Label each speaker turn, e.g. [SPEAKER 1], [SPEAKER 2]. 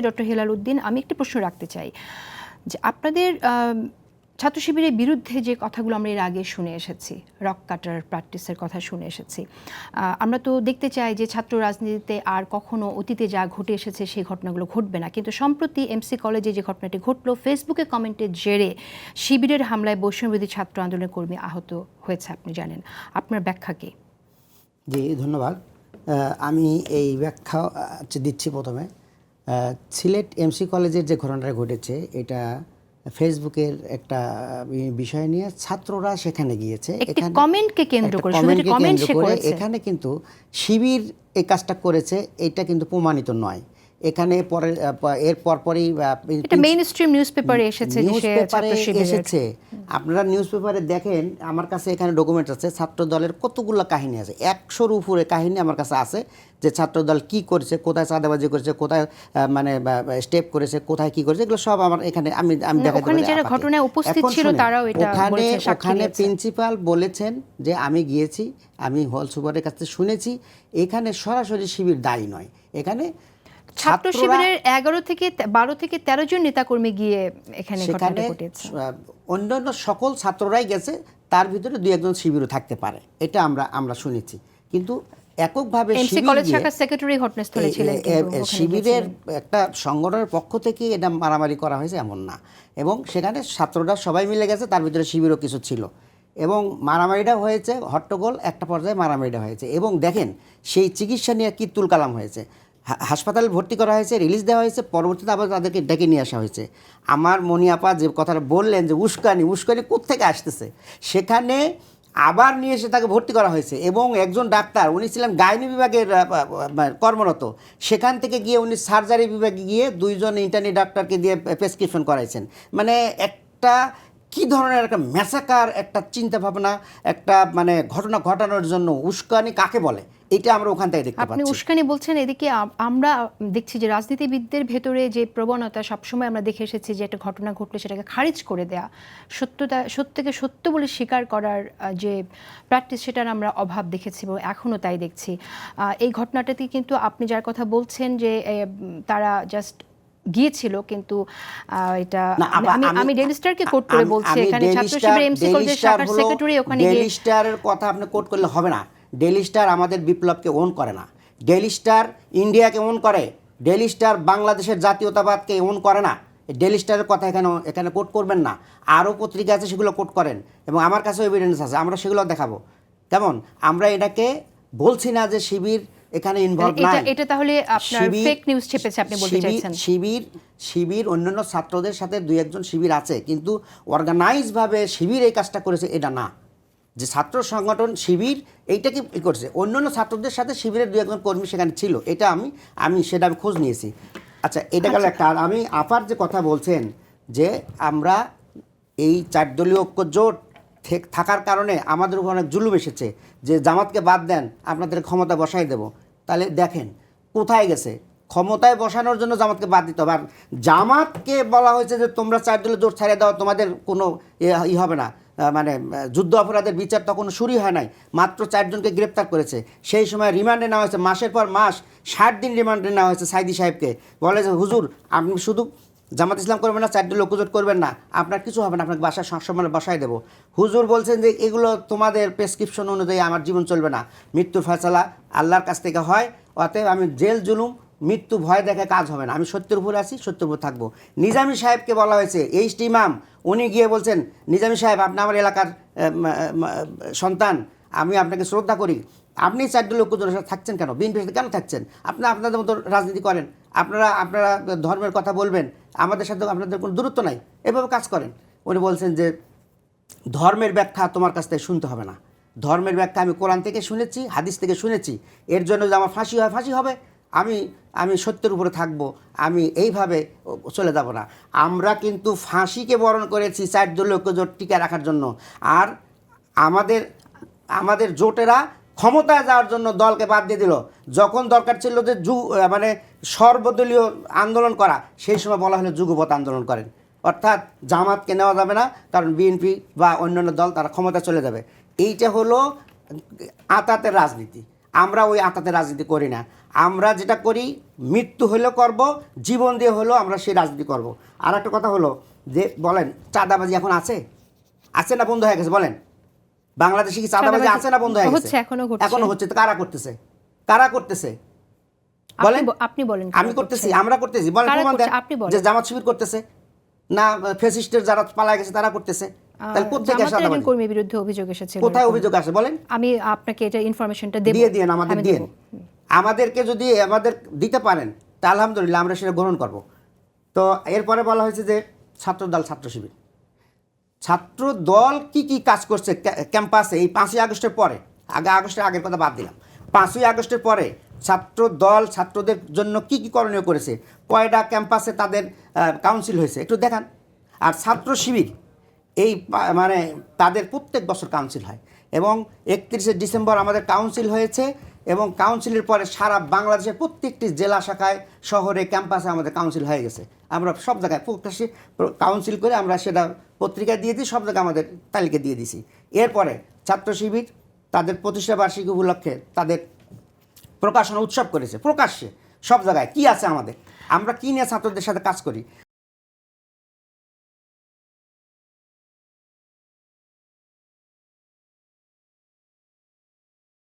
[SPEAKER 1] Doctor Helal Uddin, আমি একটি প্রশ্ন রাখতে চাই যে আপনাদের ছাত্র শিবিরের বিরুদ্ধে যে কথাগুলো আমরা এর আগে শুনে এসেছি, রক কাটার প্র্যাকটিসের কথা শুনে এসেছি, আমরা তো দেখতে চাই যে ছাত্র রাজনীতিতে আর কখনো অতীতে যা ঘটে এসেছে সেই ঘটনাগুলো ঘটবে না, কিন্তু সম্প্রতি এমসি কলেজে যে ঘটনাটি ঘটলো, ফেসবুকে কমেন্টের জেরে শিবিরের হামলায় বৈষম্যবিরোধী ছাত্র আন্দোলনের কর্মী আহত হয়েছে, আপনি জানেন, আপনার ব্যাখ্যা কি?
[SPEAKER 2] জি ধন্যবাদ। আমি এই ব্যাখ্যা দিচ্ছি। প্রথমে সিলেট এমসি কলেজের যে ঘটনাটা ঘটেছে, এটা ফেসবুকের একটা বিষয় নিয়ে ছাত্ররা সেখানে গিয়েছে,
[SPEAKER 1] এখানে কমেন্টকে কেন্দ্র করে
[SPEAKER 2] এখানে কিন্তু শিবির এই কাজটা করেছে, এটা কিন্তু প্রমাণিত নয়। এখানে পরে এর পরপরই
[SPEAKER 1] এটা মেইনস্ট্রিম নিউজপেপারে এসেছে।
[SPEAKER 2] আপনারা নিউজপেপারে দেখেন, আমার কাছে এখানে ডকুমেন্ট আছে, ছাত্র দলের কতগুলো কাহিনী আছে, 100-র উপরে কাহিনী আমার কাছে আছে, যে ছাত্রদল কি করেছে, কোথায় চাঁদাবাজি করেছে, কোথায় মানে স্টেপ করেছে, কোথায় কি করেছে, এগুলো সব আমার এখানে আমি দেখাতে পারি।
[SPEAKER 1] যারা ঘটনায় উপস্থিত ছিল তারাও এটা বলেছে।
[SPEAKER 2] ওখানে প্রিন্সিপাল বলেছেন যে আমি গিয়েছি, আমি হল সুপারের কাছে শুনেছি, এখানে সরাসরি শিবির দায়ী নয়। এখানে
[SPEAKER 1] ছাত্র শিবিরের 12 থেকে 13 জন নেতাকর্মী গিয়ে এখানে ঘটনাটা ঘটেছে।
[SPEAKER 2] অন্যান্য সকল ছাত্ররাই গেছে, তার ভিতরে 2-1 জন শিবিরও থাকতে পারে, এটা আমরা শুনেছি। কিন্তু এককভাবে শিবিরের একটা সংগঠনের পক্ষ থেকে এটা মারামারি করা হয়েছে এমন না, এবং সেখানে ছাত্ররা সবাই মিলে গেছে, তার ভিতরে শিবিরও কিছু ছিল, এবং মারামারিটা হয়েছে, হট্টগোল একটা পর্যায়ে মারামারিটা হয়েছে। এবং দেখেন সেই চিকিৎসা নিয়ে কি তুলকালাম হয়েছে, হাসপাতালে ভর্তি করা হয়েছে, রিলিজ দেওয়া হয়েছে, পরবর্তীতে আবার তাদেরকে ডেকে নিয়ে আসা হয়েছে। আমার মনিয়াপা যে কথাটা বললেন যে উস্কানি কোত্থেকে আসতেছে, সেখানে আবার নিয়ে এসে তাকে ভর্তি করা হয়েছে, এবং একজন ডাক্তার, উনি ছিলেন গাইনি বিভাগের কর্মরত, সেখান থেকে গিয়ে উনি সার্জারি বিভাগে গিয়ে 2 জন ইন্টার্নি ডাক্তারকে দিয়ে প্রেসক্রিপশন করাইছেন। মানে একটা কি ধরনের একটা ম্যাসাকার, একটা চিন্তা ভাবনা, একটা মানে ঘটনা ঘটানোর জন্য উস্কানি কাকে বলে, এটা আমরা ওখান থেকে দেখতে পাচ্ছি।
[SPEAKER 1] আপনি উস্কানি বলছেন, এদিকে আমরা দেখছি যে রাজনীতিবিদদের ভেতরে যে প্রবণতা, সবসময় আমরা দেখে এসেছি যে একটা ঘটনা ঘটলে সেটাকে খারিজ করে দেয়া, সত্যকে সত্য বলে স্বীকার করার যে প্র্যাকটিস, সেটার আমরা অভাব দেখেছি এবং এখনও তাই দেখছি। এই ঘটনাটাতে কিন্তু আপনি যার কথা বলছেন যে তারা জাস্ট গিয়েছিল, কিন্তু এটা আমি ডেইলি স্টারকে কোট করে বলছি, এখানে ছাত্র শিবির এমসি কলেজের শাখার সেক্রেটারি ওখানে গিয়ে।
[SPEAKER 2] ডেইলি স্টারের কথা আপনি কোট করলে হবে না। ডেইলি স্টার আমাদের বিপ্লবকে ওন করে না, ডেইলি স্টার ইন্ডিয়াকে ওন করে, ডেইলি স্টার বাংলাদেশের জাতীয়তাবাদকে ওন করে না। ডেইলি স্টারের কথা এখানে কোট করবেন না। আরও পত্রিকা আছে, সেগুলো কোট করেন, এবং আমার কাছেও এভিডেন্স আছে, আমরা সেগুলো দেখাবো। কেমন, আমরা এটাকে বলছি না যে শিবির এখানে ইনভলভ নাই।
[SPEAKER 1] এটা তাহলে আপনার ফেক নিউজ ছেপেছে, আপনি বলতে চাইছেন?
[SPEAKER 2] শিবির অন্যান্য ছাত্রদের সাথে 2-1 জন শিবির আছে, কিন্তু অর্গানাইজভাবে শিবির এই কাজটা করেছে এটা না, যে ছাত্র সংগঠন শিবির এইটাকে করছে। অন্যান্য ছাত্রদের সাথে শিবিরের 2-1 জন কর্মী সেখানে ছিল, এটা আমি সেটা খোঁজ নিয়েছি। আচ্ছা, এটা গেল একটা। আর আমি আপার যে কথা বলছেন যে আমরা এই 4 দলীয় ঐক্য জোট থাকার কারণে আমাদের উপর অনেক জুলুম এসেছে, যে জামাতকে বাদ দেন, আপনাদের ক্ষমতা বসাই দেব। তাহলে দেখেন কোথায় গেছে, ক্ষমতায় বসানোর জন্য জামাতকে বাদ দিতে হবে। আর জামাতকে বলা হয়েছে যে তোমরা 4 দলীয় জোট ছাড়িয়ে দাও, তোমাদের কোনো হবে না, মানে যুদ্ধ অপরাধের বিচার তখন শুরুই হয় নাই, মাত্র 4 জনকে গ্রেপ্তার করেছে। সেই সময় রিমান্ডে নেওয়া হয়েছে, মাসের পর মাস 60 দিন রিমান্ডে নেওয়া হয়েছে সাইদি সাহেবকে। বলে যে হুজুর, আপনি শুধু জামাত ইসলাম করবেন না, 4 দলীয় ঐক্যজোট করবেন না, আপনার কিছু হবে না, আপনাকে বাসায় সবসময় বাসায় দেবো। হুজুর বলছেন যে এগুলো তোমাদের প্রেসক্রিপশন অনুযায়ী আমার জীবন চলবে না, মৃত্যুর ফয়সালা আল্লাহর কাছ থেকে হয়, অতএব আমি জেল জুলুম মৃত্যু ভয় দেখে কাজ হবে না, আমি সত্যের উপরে আছি, সত্যের উপর থাকবো। নিজামী সাহেবকে বলা হয়েছে, এইচটি ইমাম, উনি গিয়ে বলছেন, নিজামী সাহেব আপনি আমার এলাকার সন্তান, আমি আপনাকে শ্রদ্ধা করি, আপনি 4 দলীয় ঐক্যজোটের সাথে থাকছেন কেন, বিএনপির সাথে কেন থাকছেন? আপনাদের মতো রাজনীতি করেন, আপনারা ধর্মের কথা বলবেন, আমাদের সাথে আপনাদের কোনো দূরত্ব নাই, এভাবে কাজ করেন। উনি বলছেন যে ধর্মের ব্যাখ্যা তোমার কাছ থেকে শুনতে হবে না, ধর্মের ব্যাখ্যা আমি কোরআন থেকে শুনেছি, হাদিস থেকে শুনেছি, এর জন্য যদি আমার ফাঁসি হয় ফাঁসি হবে, আমি সত্যের উপরে থাকবো, আমি এইভাবে চলে যাব না। আমরা কিন্তু ফাঁসিকে বরণ করেছি 4 দলীয় ঐক্যজোট টিকে রাখার জন্য। আর আমাদের জোটেরা ক্ষমতায় যাওয়ার জন্য দলকে বাদ দিয়ে দিল। যখন দরকার ছিল যে মানে সর্বদলীয় আন্দোলন করা, সেই সময় বলা হলো যুগপৎ আন্দোলন করেন, অর্থাৎ জামাতকে নেওয়া যাবে না, কারণ বিএনপি বা অন্যান্য দল তারা ক্ষমতা চলে যাবে। এইটা হলো আতাতের রাজনীতি। আমরা ওই আতাতে রাজনীতি করি না। আমরা যেটা করি মৃত্যু হলেও করব, জীবন দিয়ে হলেও আমরা সেই রাজনীতি করব। আর একটা কথা হলো যে বলেন চাঁদাবাজি এখন আছে না বন্ধ হয়ে গেছে? বলেন বাংলাদেশে কি চাঁদাবাজি আছে না বন্ধ হয়ে গেছে? এখনো হচ্ছে। তো কারা করতেছে? বলেন।
[SPEAKER 1] আপনি বলেন।
[SPEAKER 2] আমি করতেছি, আমরা করতেছি। বলেন প্রমাণ দেন যে জামাত শিবির করতেছে না ফ্যাসিস্টের যারা পালায় গেছে তারা করতেছে। তাহলে কোত্থেকে আসে?
[SPEAKER 1] জামাতের একজন কর্মীর বিরুদ্ধে অভিযোগ এসেছে।
[SPEAKER 2] কোথায় অভিযোগ আসে বলেন?
[SPEAKER 1] আমি আপনাকে এটা ইনফরমেশনটা দেব।
[SPEAKER 2] দিয়ে দিন, আমাদের দিন। আমাদেরকে যদি আমাদের দিতে পারেন তা আলহামদুলিল্লাহ আমরা সেটা গ্রহণ করব। তো এরপরে বলা হয়েছে যে ছাত্রদল ছাত্র শিবির, ছাত্র দল কি কি কাজ করছে ক্যাম্পাসে এই 5ই আগস্টের পরে। আগস্টের আগের কথা বাদ দিলাম, 5ই আগস্টের পরে ছাত্র দল ছাত্রদের জন্য কি কি করণীয় করেছে, কয়টা ক্যাম্পাসে তাদের কাউন্সিল হয়েছে একটু দেখান। আর ছাত্র শিবির এই মানে তাদের প্রত্যেক বছর কাউন্সিল হয় এবং 31শে ডিসেম্বর আমাদের কাউন্সিল হয়েছে এবং কাউন্সিলের পরে সারা বাংলাদেশের প্রত্যেকটি জেলা শাখায় শহরে ক্যাম্পাসে আমাদের কাউন্সিল হয়ে গেছে। আমরা সব জায়গায় প্রকাশ্যে কাউন্সিল করে আমরা সেটা পত্রিকায় দিয়ে দিই, সব জায়গায় আমাদের তালিকা দিয়ে দিছি। এরপরে ছাত্র শিবির তাদের প্রতিষ্ঠা বার্ষিকী উপলক্ষে তাদের প্রকাশনা উৎসব করেছে প্রকাশ্যে সব জায়গায়। কি আছে আমাদের, আমরা কি নিয়ে ছাত্রদের সাথে কাজ করি।